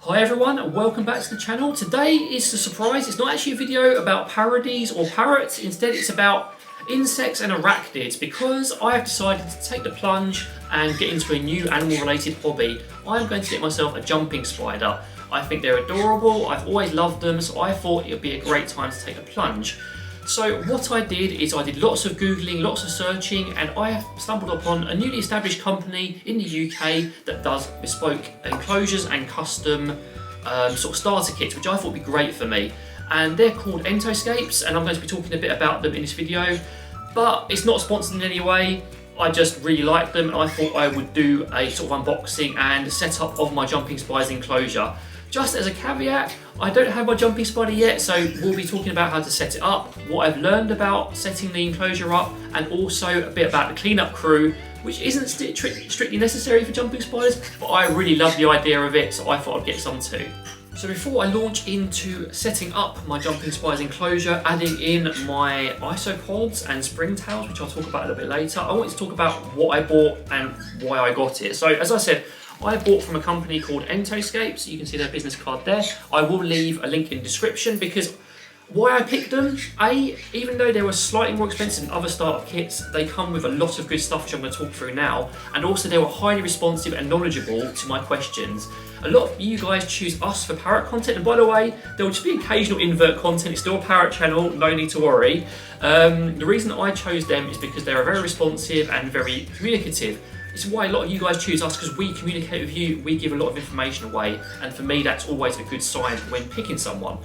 Hi everyone and welcome back to the channel. Today is a surprise. It's not actually a video about parodies or parrots. Instead it's about insects and arachnids because I have decided to take the plunge and get into a new animal related hobby. I'm going to get myself a jumping spider. I think they're adorable. I've always loved them, so I thought it would be a great time to take a plunge. So what I did is I did lots of Googling, lots of searching, and I have stumbled upon a newly established company in the UK that does bespoke enclosures and custom sort of starter kits, which I thought would be great for me. And they're called Enclosure, and I'm going to be talking a bit about them in this video, but it's not sponsored in any way. I just really like them and I thought I would do a sort of unboxing and setup of my jumping spider's enclosure. Just as a caveat, I don't have my jumping spider yet, so we'll be talking about how to set it up, what I've learned about setting the enclosure up, and also a bit about the cleanup crew, which isn't strictly necessary for jumping spiders, but I really love the idea of it, so I thought I'd get some too. So before I launch into setting up my jumping spider's enclosure, adding in my isopods and springtails, which I'll talk about a little bit later, I wanted to talk about what I bought and why I got it. So as I said, I bought from a company called Enclosure, so you can see their business card there. I will leave a link in the description because why I picked them, even though they were slightly more expensive than other starter kits, they come with a lot of good stuff which I'm going to talk through now, and also they were highly responsive and knowledgeable to my questions. A lot of you guys choose us for parrot content, and by the way, there will just be occasional invert content. It's still a parrot channel, no need to worry. The reason I chose them is because they are very responsive and very communicative. It's why a lot of you guys choose us, because we communicate with you, we give a lot of information away, and for me that's always a good sign when picking someone.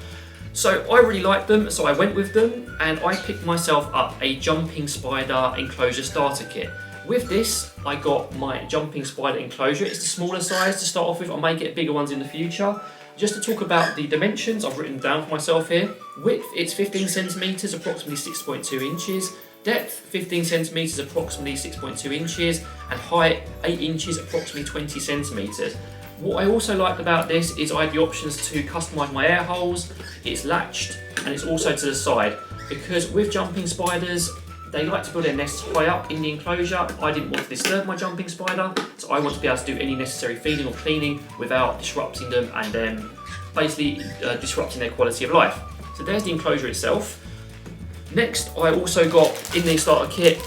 So I really liked them, so I went with them and I picked myself up a jumping spider enclosure starter kit. With this, I got my jumping spider enclosure. It's the smaller size to start off with. I may get bigger ones in the future. Just to talk about the dimensions, I've written down for myself here. Width, it's 15 centimeters, approximately 6.2 inches. Depth, 15 centimeters, approximately 6.2 inches. And height, 8 inches, approximately 20 centimeters. What I also liked about this is I had the options to customise my air holes. It's latched and it's also to the side, because with jumping spiders, they like to build their nests high up in the enclosure. I didn't want to disturb my jumping spider, so I want to be able to do any necessary feeding or cleaning without disrupting them and then basically disrupting their quality of life. So there's the enclosure itself. Next, I also got in the starter kit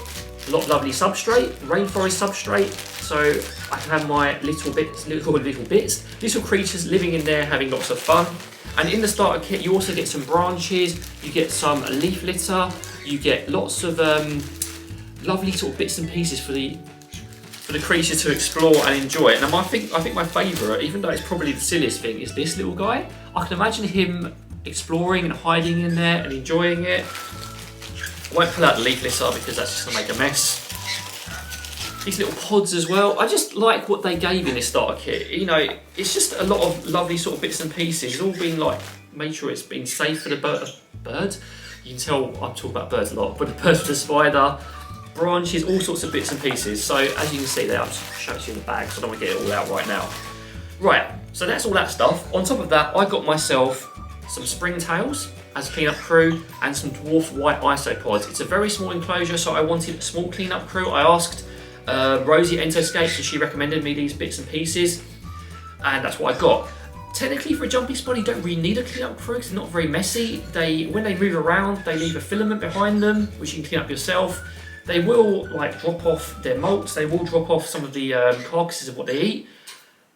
a lot of lovely substrate, rainforest substrate, so I can have my little creatures living in there having lots of fun. And in the starter kit you also get some branches, you get some leaf litter, you get lots of lovely sort of bits and pieces for the creature to explore and enjoy. Now I think my favourite, even though it's probably the silliest thing, is this little guy. I can imagine him exploring and hiding in there and enjoying it. I won't pull out the leaf litter because that's just going to make a mess. These little pods as well. I just like what they gave in this starter kit. You know, it's just a lot of lovely sort of bits and pieces. It's all been like, made sure it's been safe for the bird. You can tell I'm talking about birds a lot, but the bird for the spider, branches, all sorts of bits and pieces. So as you can see there, I'm just showing you in the bag, so I don't want to get it all out right now. Right, so that's all that stuff. On top of that, I got myself some springtails as a cleanup crew and some dwarf white isopods. It's a very small enclosure, so I wanted a small cleanup crew. I asked Rosie at Enclosure, and she recommended me these bits and pieces, and that's what I got. Technically, for a jumping spider, you don't really need a cleanup crew because they're not very messy. When they move around, they leave a filament behind them, which you can clean up yourself. They will like drop off their molts, they will drop off some of the carcasses of what they eat,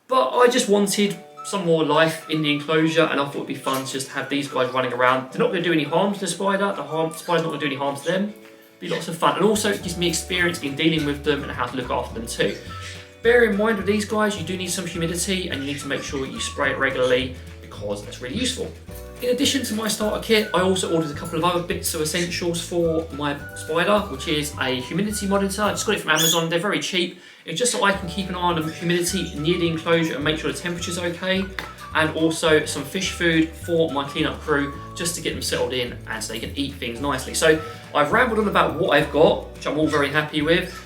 but I just wanted some more life in the enclosure, and I thought it'd be fun to just have these guys running around. They're not going to do any harm to the spider, the spider's not going to do any harm to them. Be lots of fun, and also it gives me experience in dealing with them and how to look after them too. Bear in mind with these guys, you do need some humidity and you need to make sure you spray it regularly because that's really useful. In addition to my starter kit, I also ordered a couple of other bits of essentials for my spider, which is a humidity monitor. I just got it from Amazon, they're very cheap. It's just so I can keep an eye on the humidity near the enclosure and make sure the temperature's okay. And also some fish food for my cleanup crew, just to get them settled in and so they can eat things nicely. So I've rambled on about what I've got, which I'm all very happy with.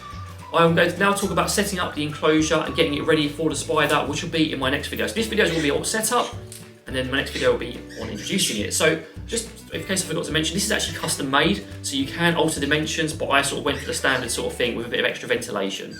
I'm going to now talk about setting up the enclosure and getting it ready for the spider, which will be in my next video. So this video is going to be all set up, and then my next video will be on introducing it. So just in case I forgot to mention, this is actually custom made, so you can alter dimensions, but I sort of went for the standard sort of thing with a bit of extra ventilation.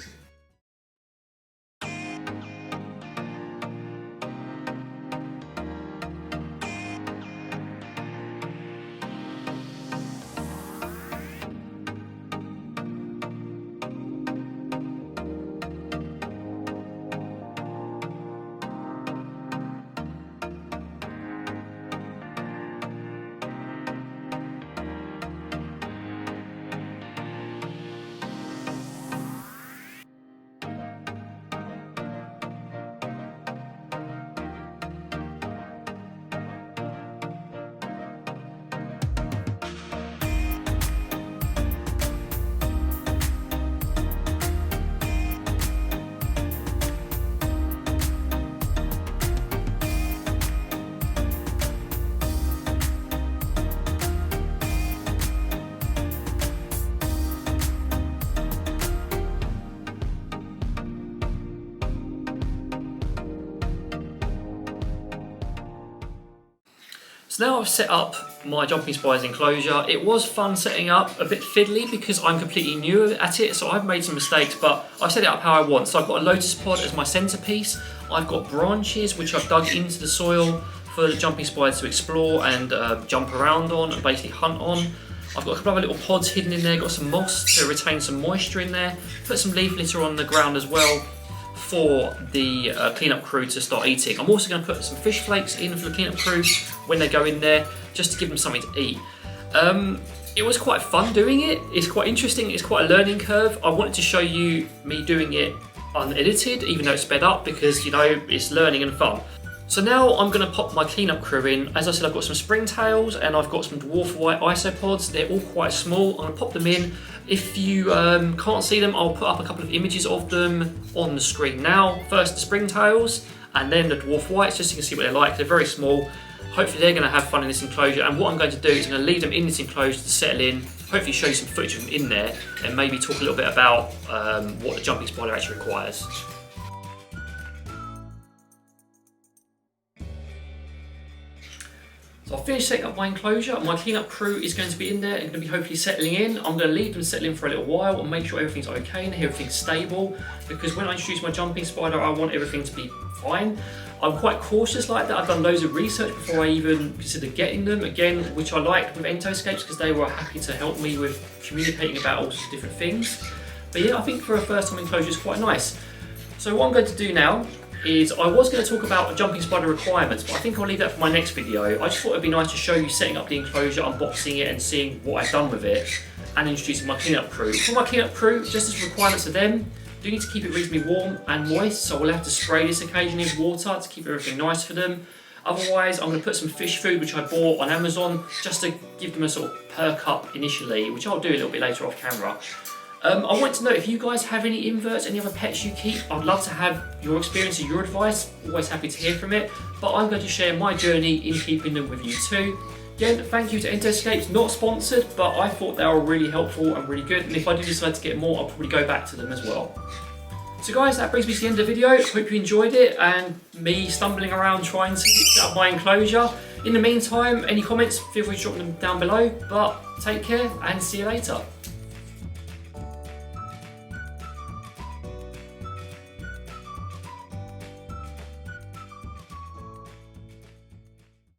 So now I've set up my jumping spiders enclosure. It was fun setting up, a bit fiddly because I'm completely new at it, so I've made some mistakes, but I've set it up how I want. So I've got a lotus pod as my centerpiece. I've got branches which I've dug into the soil for the jumping spiders to explore and jump around on and basically hunt on. I've got a couple of little pods hidden in there, got some moss to retain some moisture in there, put some leaf litter on the ground as well for the cleanup crew to start eating. I'm also going to put some fish flakes in for the cleanup crew when they go in there, just to give them something to eat. It was quite fun doing it. It's quite interesting. It's quite a learning curve. I wanted to show you me doing it unedited, even though it's sped up, because you know it's learning and fun. So now I'm going to pop my cleanup crew in. As I said, I've got some springtails and I've got some dwarf white isopods. They're all quite small. I'm going to pop them in. If you can't see them, I'll put up a couple of images of them on the screen now. First the springtails and then the dwarf whites, just so you can see what they're like. They're very small. Hopefully they're going to have fun in this enclosure, and what I'm going to do is I'm going to leave them in this enclosure to settle in, hopefully show you some footage of them in there, and maybe talk a little bit about what the jumping spider actually requires. So I've finished setting up my enclosure. My cleanup crew is going to be in there and going to be hopefully settling in. I'm going to leave them settle in for a little while and make sure everything's okay and everything's stable, because when I introduce my jumping spider, I want everything to be fine. I'm quite cautious like that. I've done loads of research before I even consider getting them, again, which I liked with Entoscapes because they were happy to help me with communicating about all sorts of different things. But yeah, I think for a first time enclosure, it's quite nice. So what I'm going to do now is, I was going to talk about jumping spider requirements, but I think I'll leave that for my next video. I just thought it'd be nice to show you setting up the enclosure, unboxing it and seeing what I've done with it, and introducing my cleanup crew. For my cleanup crew, just as requirements for them, do need to keep it reasonably warm and moist, so we'll have to spray this occasionally with water to keep everything nice for them. Otherwise, I'm going to put some fish food which I bought on Amazon just to give them a sort of perk up initially, which I'll do a little bit later off camera. I want to know if you guys have any inverts, any other pets you keep. I'd love to have your experience and your advice. Always happy to hear from it. But I'm going to share my journey in keeping them with you too. Again, thank you to Entoscapes, not sponsored, but I thought they were really helpful and really good. And if I do decide to get more, I'll probably go back to them as well. So guys, that brings me to the end of the video. Hope you enjoyed it and me stumbling around trying to set up my enclosure. In the meantime, any comments, feel free to drop them down below. But take care and see you later.